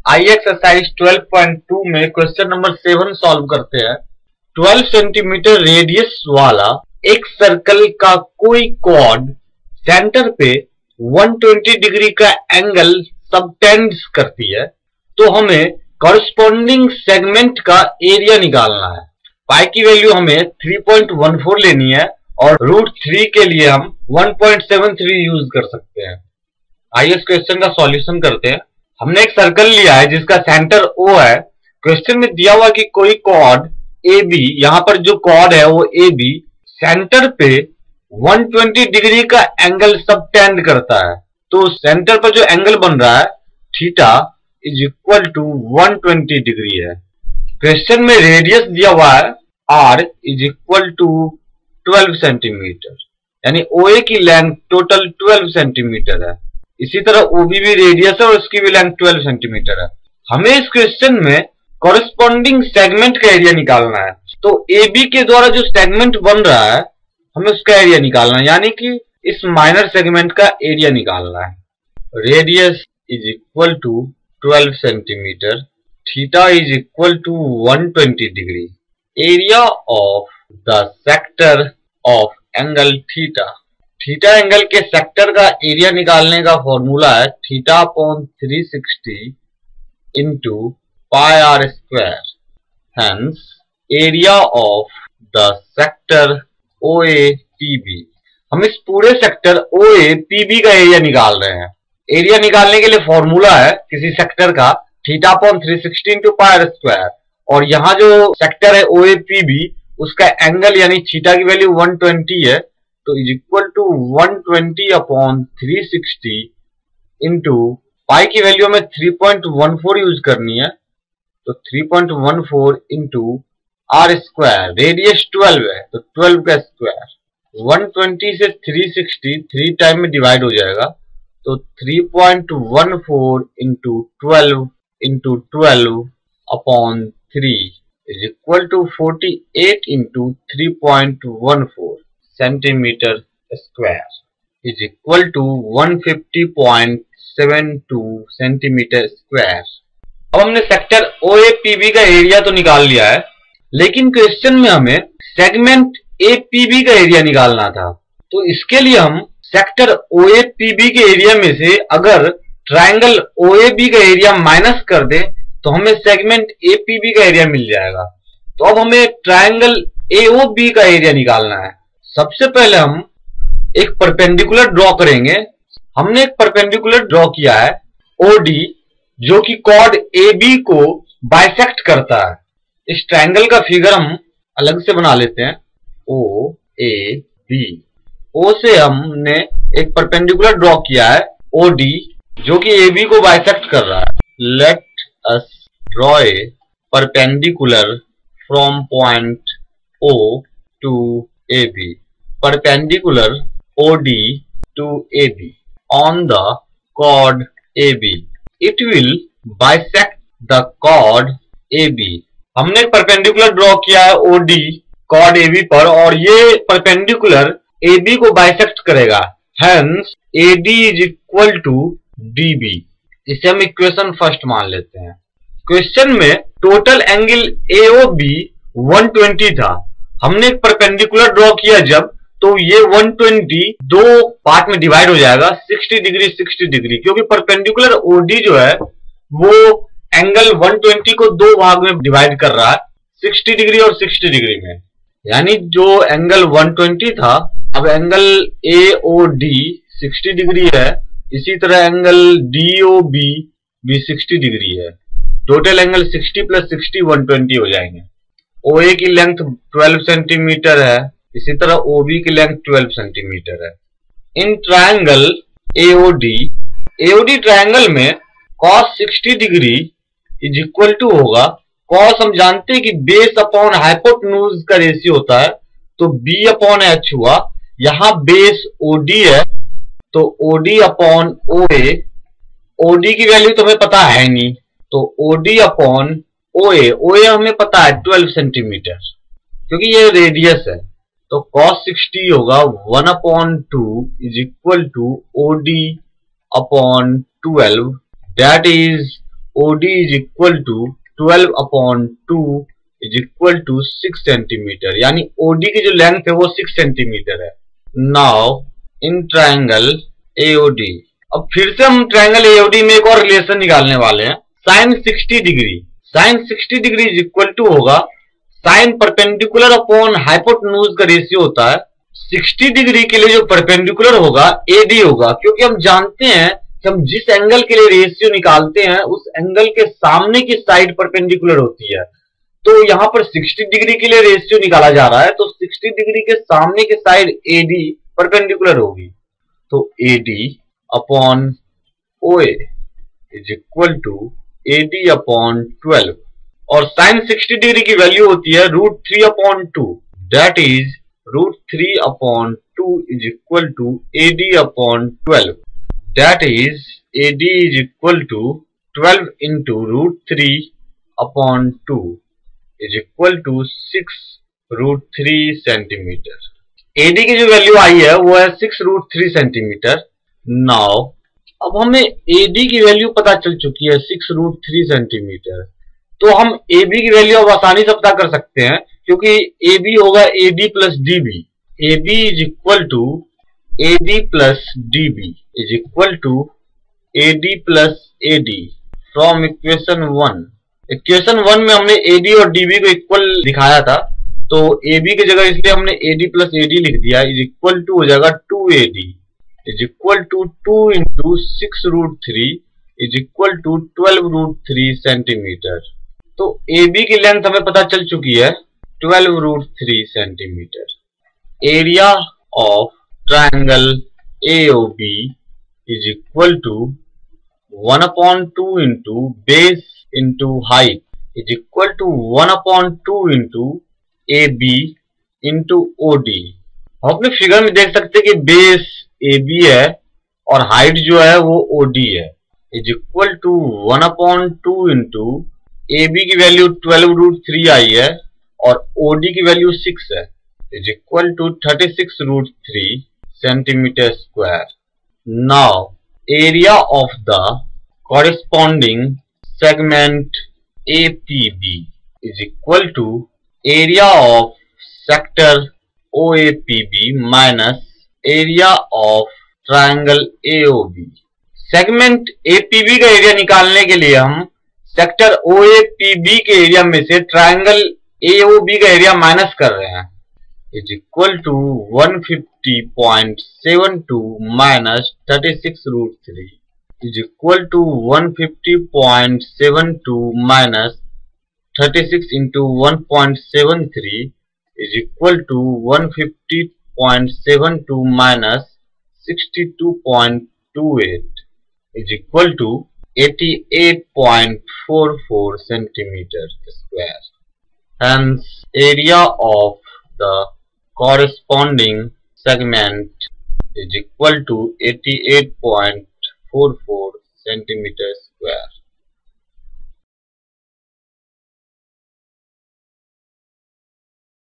आई exercise 12.2 में question number 7 solve करते हैं। 12 सेंटीमीटर रेडियस वाला एक सर्कल का कोई कॉर्ड सेंटर पे 120 डिग्री का एंगल सबटेंड्स करती है, तो हमें कॉरस्पॉन्डिंग सेगमेंट का एरिया निकालना है। पाई की वैल्यू हमें 3.14 लेनी है और √3 के लिए हम 1.73 यूज कर सकते हैं। आइए इस क्वेश्चन का सॉल्यूशन करते हैं। हमने एक सर्कल लिया है जिसका सेंटर O है। क्वेश्चन में दिया हुआ कि कोई कॉर्ड AB, यहां पर जो कॉर्ड है वो AB सेंटर पे 120 डिग्री का एंगल सबटेंड करता है। तो सेंटर पर जो एंगल बन रहा है theta is equal to 120 degree है। क्वेश्चन में रेडियस दिया हुआ है R is equal to 12 centimetre, यानी OA की लेंथ टोटल 12 सेंटीमीटर है। इसी तरह OB भी रेडियस है और उसकी भी लेंथ 12 सेंटीमीटर है। हमें इस क्वेश्चन में कॉरस्पॉन्डिंग सेगमेंट का एरिया निकालना है। तो AB के द्वारा जो सेगमेंट बन रहा है हमें उसका एरिया निकालना है, यानी कि इस माइनर सेगमेंट का एरिया निकालना है। Radius is equal to 12 centimetre, theta is equal to 120 degree, area of the sector of angle theta. Theta angle के सेक्टर का एरिया निकालने का फॉर्मूला है theta upon 360 into pi R square. Hence area of the sector OAPB। हम इस पूरे sector OAPB का area निकाल रहे हैं। एरिया निकालने के लिए फॉर्मूला है किसी सेक्टर का theta upon 360 into pi R square, और यहाँ जो सेक्टर है OAPB उसका एंगल यानी थीटा की वैल्यू 120 है, तो is equal to 120 upon 360 into pi की वैल्यू में 3.14 यूज करनी है, तो 3.14 इंटू आर स्क्वायर। रेडियस 12 है तो 12 का स्क्वायर। 120 से 360 3 टाइम में डिवाइड हो जाएगा, तो 3.14 into 12 upon 3 is equal to 48 into 3.14 centimetre square is equal to 150.72 centimetre square. अब हमने सेक्टर OAPB का एरिया तो निकाल लिया है, लेकिन क्वेश्चन में हमें सेगमेंट APB का एरिया निकालना था। तो इसके लिए हम सेक्टर OAPB के एरिया में से अगर ट्रायंगल OAB का एरिया माइनस कर दें तो हमें सेगमेंट APB का एरिया मिल जाएगा। तो अब हमें ट्रायंगल AOB का एरिया निकालना है। सबसे पहले हम एक परपेंडिकुलर ड्रॉ करेंगे। हमने एक परपेंडिकुलर ड्रॉ किया है OD, जो कि कॉर्ड AB को बाइसेक्ट करता है। इस ट्रायंगल का फिगर हम अलग से बना लेते हैं। OAB, O से हमने एक परपेंडिकुलर ड्रॉ किया है OD, जो कि AB को बाइसेक्ट कर रहा है। Let us draw a perpendicular from point O to AB, perpendicular OD to AB on the chord AB. It will bisect the chord AB. हमने एक परपेंडिकुलर ड्रॉ किया है OD chord AB पर, और ये परपेंडिकुलर AB को bisect करेगा। Hence AD is equal to DB। इसे हम इक्वेशन फर्स्ट मान लेते हैं। क्वेश्चन में टोटल एंगल AOB 120 था। हमने एक परपेंडिकुलर ड्रॉ किया जब, तो ये 120 दो पार्ट में डिवाइड हो जाएगा 60 डिग्री 60 डिग्री, क्योंकि परपेंडिकुलर OD जो है वो एंगल 120 को दो भाग में डिवाइड कर रहा है, 60 डिग्री और 60 डिग्री में। यानी जो एंगल 120 था, अब एंगल AOD 60 डिग्री है, इसी तरह एंगल DOB भी 60 डिग्री है। टोटल एंगल 60 प्लस 60 120 हो जाएंगे। OA की लेंथ 12 सेंटीमीटर है, इसी तरह OB की लेंथ 12 सेंटीमीटर है। इन ट्रायंगल AOD ट्रायंगल में cos 60 degree is equal to होगा, cos हम जानते हैं कि बेस अपॉन हाइपोटेन्यूज का रेशियो होता है, तो B अपॉन H हुआ। यहां बेस OD है तो OD अपॉन OA। OD की वैल्यू तो हमें पता है नहीं, तो OD अपॉन OA हमें पता है 12 सेंटीमीटर, क्योंकि ये रेडियस है। तो cos 60 होगा 1/2 is equal to OD upon 12, that is OD is equal to 12/2 is equal to 6 centimetre, यानी OD की जो लेंथ है वो 6 सेंटीमीटर है। नाउ इन ट्रायंगल AOD, अब फिर से हम ट्रायंगल AOD में एक और रिलेशन निकालने वाले हैं, sin 60 degree. sin 60 degree is equal to होगा साइन परपेंडिकुलर अपॉन हाइपोटेन्यूज का रेशियो होता है। 60 डिग्री के लिए जो परपेंडिकुलर होगा AD होगा, क्योंकि हम जानते हैं कि हम जिस एंगल के लिए रेशियो निकालते हैं उस एंगल के सामने की साइड परपेंडिकुलर होती है। तो यहां पर 60 डिग्री के लिए रेशियो निकाला जा रहा है, तो 60 डिग्री के सामने की साइड AD परपेंडिकुलर होगी। तो AD upon OA is equal to AD upon 12, और साइन 60 डिग्री की वैल्यू होती है √3/2, that is √3/2 is equal to AD upon 12, that is AD is equal to 12 into √3/2 is equal to 6√3 centimetre. AD की जो value आई है वो है 6√3 centimetre. Now अब हमें AD की वैल्यू पता चल चुकी है 6√3 सेंटीमीटर, तो हम AB की वैल्यू अब आसानी से पता कर सकते हैं, क्योंकि AB होगा AD plus DB। AB is equal to AD plus DB is equal to AD plus AD from equation 1। Equation 1 में हमने AD और DB को इक्वल दिखाया था, तो AB की जगह इसलिए हमने AD प्लस AD लिख दिया, इज इक्वल टू हो जाएगा 2AD is equal to 2 into 6√3 is equal to 12√3 centimetre. तो AB की लेंथ हमें पता चल चुकी है 12√3 centimetre. Area of triangle AOB is equal to 1/2 into base into height is equal to 1/2 into AB into OD। हम अपने फिगर में देख सकते हैं कि बेस AB है और हाइट जो है वो OD है, is equal to 1/2 into AB की वैल्यू 12√3 आई है और OD की वैल्यू 6 है, is equal to 36√3 centimetre square. Now area of the corresponding segment APB is equal to area of sector OAPB minus area of triangle AOB। Segment APB का area निकालने के लिए हम सेक्टर OAPB के area में से triangle AOB का area minus कर रहे हैं, is equal to 150.72 minus 36√3 is equal to 150.72 minus 36 into 1.73 is equal to 150.72 minus 62.28 is equal to 88.44 centimeter square. Hence, area of the corresponding segment is equal to 88.44 centimeter square.